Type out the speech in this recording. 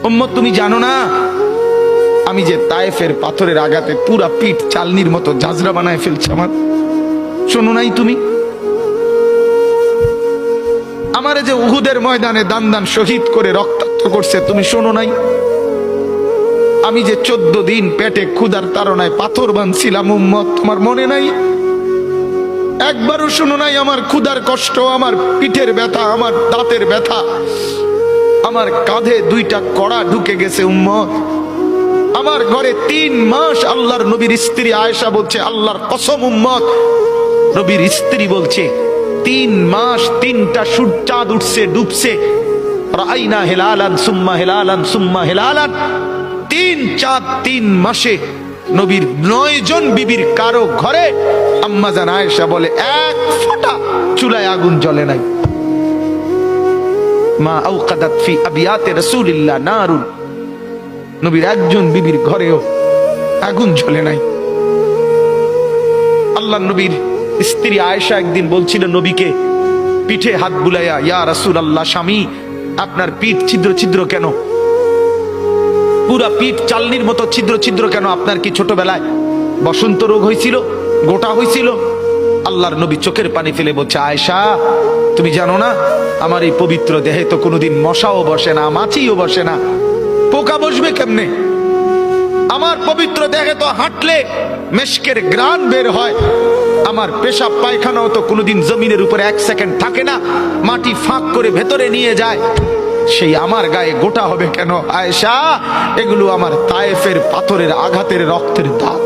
উম্মত তুমি জানো না আমি যে তায়েফের পাথরের আঘাতে পুরা পিঠ চালনির মতো জাজরা বানায় ফেলছে আমার? শোনো নাই তুমি? আমারে যে উহুদের ময়দানে দান দান শহীদ করে রক্তাক্ত করছে, তুমি শোনো নাই? আমি যে 14 দিন পেটে ক্ষুধার তাড়নায় পাথর বাঁধছিলাম, উম্মত তোমার মনে নাই? একবারও শোনো নাই আমার ক্ষুধার কষ্ট, আমার পিঠের ব্যথা, আমার দাঁতের ব্যথা, আমার কাঁধে 2টা কড়া ঢুকে গেছে উম্মত। আমার ঘরে 3 মাস আল্লাহর নবীর স্ত্রী আয়েশা বলছে, আল্লাহর কসম উম্মত, নবীর স্ত্রী বলছে 3 মাস 3টা চাঁদ উঠছে ডুবছে, রাইনা হেলালান সুম্মা হেলালান সুম্মা হেলালান, 3 চাঁদ 3 মাসে নবীর 9 জন বিবির কারো ঘরে আম্মা জান আয়েশা বলে 1 ফোঁটা চুলায় আগুন জ্বলে নাই। মা আওকাদাত ফি আবিয়াতে রাসূলিল্লাহ নারুন, নবীর একজন বিবির ঘরেও আগুন জ্বলে নাই। আল্লাহ নবীর স্ত্রী আয়েশা একদিন বলছিল নবীকে পিঠে হাত বুলাইয়া, ইয়া রাসূলুল্লাহ, স্বামী আপনার পিঠ ছিদ্র ছিদ্র কেন? পুরা পিঠ চালনির মতো ছিদ্র ছিদ্র কেন? আপনার কি ছোটবেলায় বসন্ত রোগ হয়েছিল, গোটা হয়েছিল? আল্লাহর নবী চোখের পানি ফেলে বলছে, আয়েশা তুমি জানো না আমার এই পবিত্র দেহে তো কোনোদিন মশাও বসে না, মাছিও বসে না, পোকা বসবে কেমনে? আমার পবিত্র দেহে তো হাঁটলে মেশকের গ্রান বের হয়, আমার পেশাব পায়খানাও তো কোনোদিন জমিনের উপরে 1 সেকেন্ড থাকে না, মাটি ফাঁক করে ভেতরে নিয়ে যায়, সেই আমার গায়ে গোটা হবে কেন? আয়েশা এগুলো আমার তায়েফের পাথরের আঘাতের রক্তের দাগ।